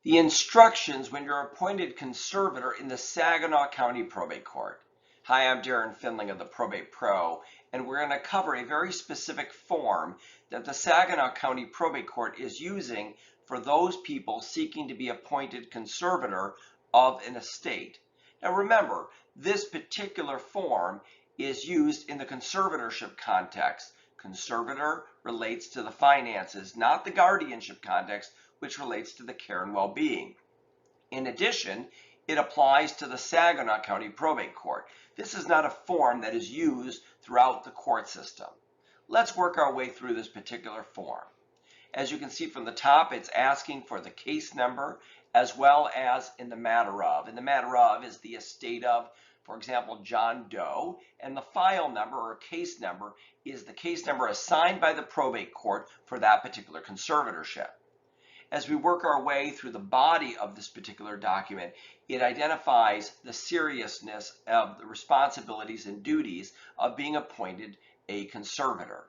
The instructions when you're appointed conservator in the Saginaw County Probate Court. Hi, I'm Darren Findling of the Probate Pro, and we're going to cover a very specific form that the Saginaw County Probate Court is using for those people seeking to be appointed conservator of an estate. Now remember, this particular form is used in the conservatorship context. Conservator relates to the finances, not the guardianship context, which relates to the care and well-being. In addition, it applies to the Saginaw County Probate Court. This is not a form that is used throughout the court system. Let's work our way through this particular form. As you can see from the top, it's asking for the case number as well as in the matter of. In the matter of is the estate of, for example, John Doe, and the file number or case number is the case number assigned by the probate court for that particular conservatorship. As we work our way through the body of this particular document, it identifies the seriousness of the responsibilities and duties of being appointed a conservator.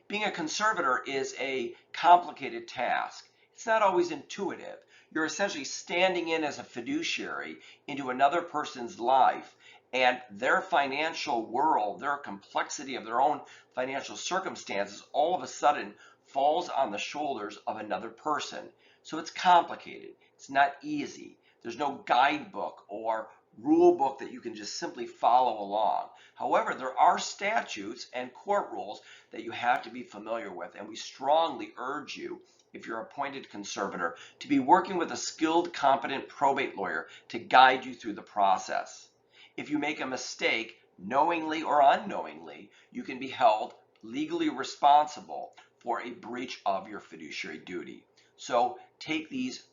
Being a conservator is a complicated task. It's not always intuitive. You're essentially standing in as a fiduciary into another person's life, and their financial world, their complexity of their own financial circumstances, all of a sudden falls on the shoulders of another person. So it's complicated. It's not easy. There's no guidebook or rule book that you can just simply follow along. However, there are statutes and court rules that you have to be familiar with, and we strongly urge you, if you're appointed conservator, to be working with a skilled, competent probate lawyer to guide you through the process. If you make a mistake, knowingly or unknowingly, you can be held legally responsible for a breach of your fiduciary duty. So take these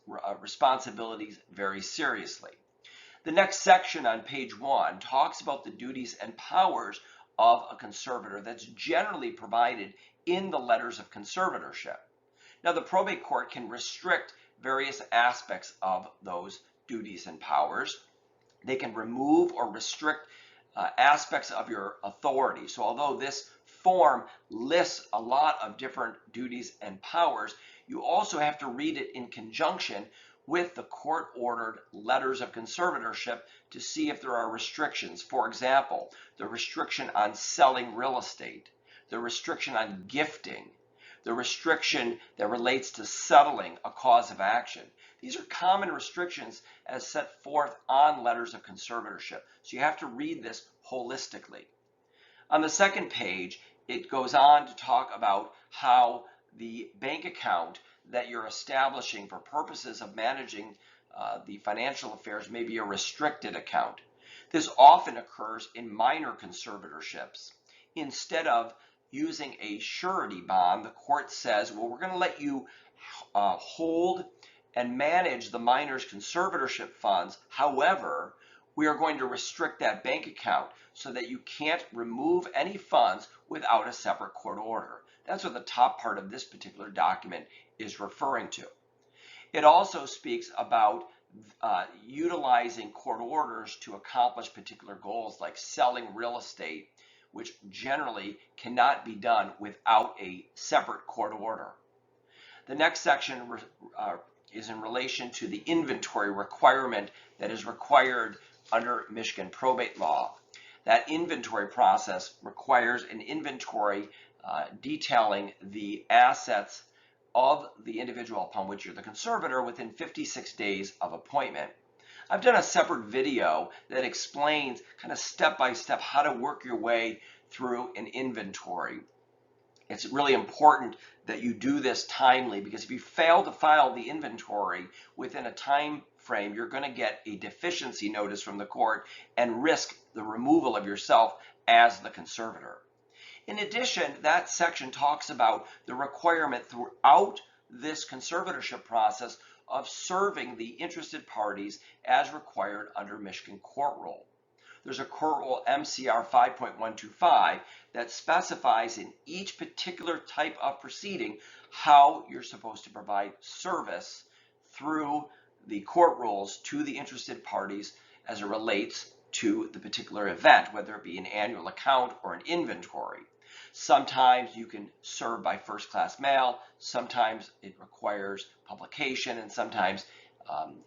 responsibilities very seriously. The next section on page 1 talks about the duties and powers of a conservator that's generally provided in the letters of conservatorship. Now, the probate court can restrict various aspects of those duties and powers. They can remove or restrict aspects of your authority. So although this form lists a lot of different duties and powers, you also have to read it in conjunction with the court-ordered letters of conservatorship to see if there are restrictions. For example, the restriction on selling real estate, the restriction on gifting, the restriction that relates to settling a cause of action. These are common restrictions as set forth on letters of conservatorship. So you have to read this holistically. On the second page, it goes on to talk about how the bank account that you're establishing for purposes of managing the financial affairs may be a restricted account. This often occurs in minor conservatorships. Instead of using a surety bond, the court says, well, we're going to let you hold and manage the minor's conservatorship funds. However, we are going to restrict that bank account so that you can't remove any funds without a separate court order. That's what the top part of this particular document is referring to. It also speaks about utilizing court orders to accomplish particular goals like selling real estate, which generally cannot be done without a separate court order. The next section is in relation to the inventory requirement that is required under Michigan probate law. That inventory process requires an inventory detailing the assets of the individual upon which you're the conservator within 56 days of appointment. I've done a separate video that explains kind of step by step how to work your way through an inventory. It's really important that you do this timely, because if you fail to file the inventory within a time frame, you're going to get a deficiency notice from the court and risk the removal of yourself as the conservator. In addition, that section talks about the requirement throughout this conservatorship process of serving the interested parties as required under Michigan court rule. There's a court rule MCR 5.125 that specifies in each particular type of proceeding how you're supposed to provide service through the court rules to the interested parties as it relates to the particular event, whether it be an annual account or an inventory. Sometimes you can serve by first-class mail, sometimes it requires publication, and sometimes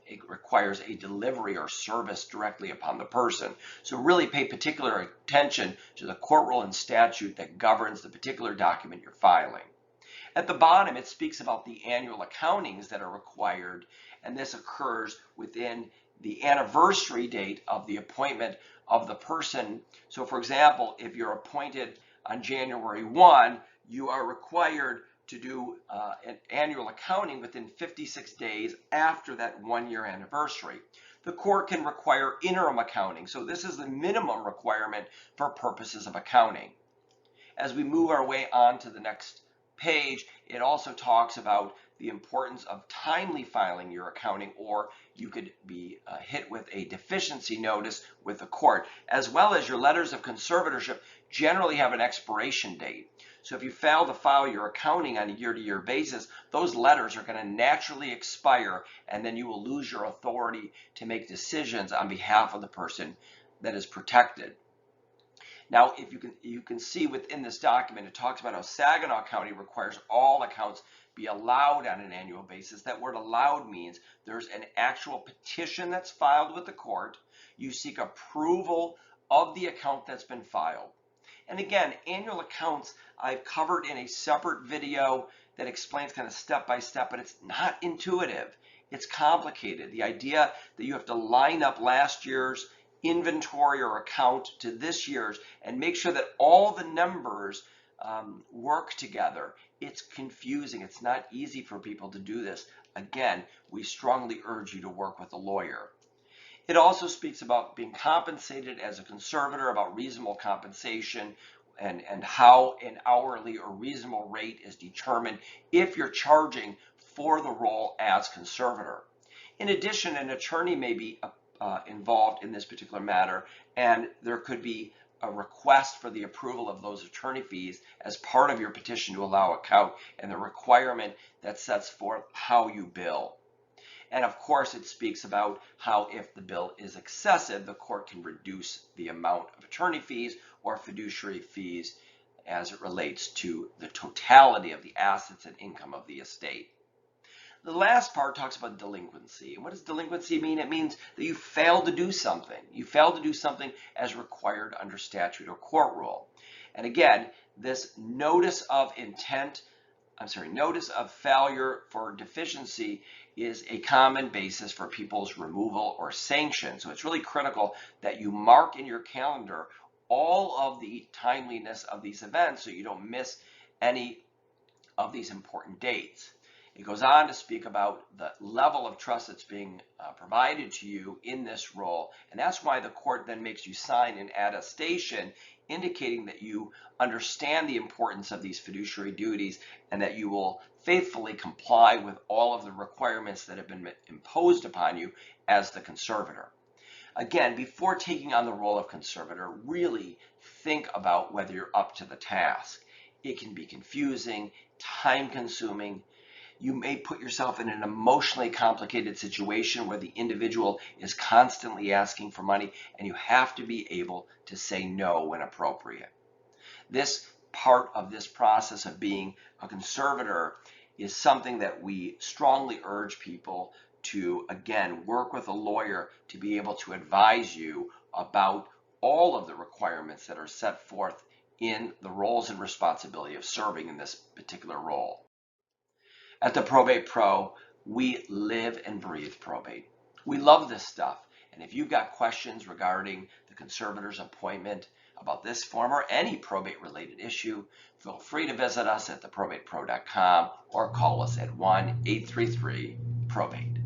it requires a delivery or service directly upon the person. So really pay particular attention to the court rule and statute that governs the particular document you're filing. At the bottom, it speaks about the annual accountings that are required, and this occurs within the anniversary date of the appointment of the person. So for example, if you're appointed on January 1, you are required to do an annual accounting within 56 days after that 1-year anniversary. The court can require interim accounting, so this is the minimum requirement for purposes of accounting. As we move our way on to the next page, it also talks about the importance of timely filing your accounting, or you could be hit with a deficiency notice with the court, as well as your letters of conservatorship generally have an expiration date. So if you fail to file your accounting on a year-to-year basis, those letters are going to naturally expire, and then you will lose your authority to make decisions on behalf of the person that is protected. Now, if you can see within this document, it talks about how Saginaw County requires all accounts be allowed on an annual basis. That word allowed means there's an actual petition that's filed with the court. You seek approval of the account that's been filed. And again, annual accounts I've covered in a separate video that explains kind of step by step, but it's not intuitive. It's complicated. The idea that you have to line up last year's inventory or account to this year's and make sure that all the numbers work together. It's confusing. It's not easy for people to do this. Again, we strongly urge you to work with a lawyer. It also speaks about being compensated as a conservator, about reasonable compensation, and how an hourly or reasonable rate is determined if you're charging for the role as conservator. In addition, an attorney may be involved in this particular matter, and there could be a request for the approval of those attorney fees as part of your petition to allow account, and the requirement that sets forth how you bill. And of course, it speaks about how if the bill is excessive, the court can reduce the amount of attorney fees or fiduciary fees as it relates to the totality of the assets and income of the estate. The last part talks about delinquency. And what does delinquency mean? It means that you failed to do something. You failed to do something as required under statute or court rule. And again, this notice of failure for deficiency is a common basis for people's removal or sanction. So it's really critical that you mark in your calendar all of the timeliness of these events so you don't miss any of these important dates. It goes on to speak about the level of trust that's being provided to you in this role, and that's why the court then makes you sign an attestation indicating that you understand the importance of these fiduciary duties and that you will faithfully comply with all of the requirements that have been imposed upon you as the conservator. Again, before taking on the role of conservator, really think about whether you're up to the task. It can be confusing, time-consuming. You may put yourself in an emotionally complicated situation where the individual is constantly asking for money, and you have to be able to say no when appropriate. This part of this process of being a conservator is something that we strongly urge people to, again, work with a lawyer to be able to advise you about all of the requirements that are set forth in the roles and responsibility of serving in this particular role. At the Probate Pro, we live and breathe probate. We love this stuff. And if you've got questions regarding the conservator's appointment, about this form or any probate-related issue, feel free to visit us at theprobatepro.com or call us at 1-833-PROBATE.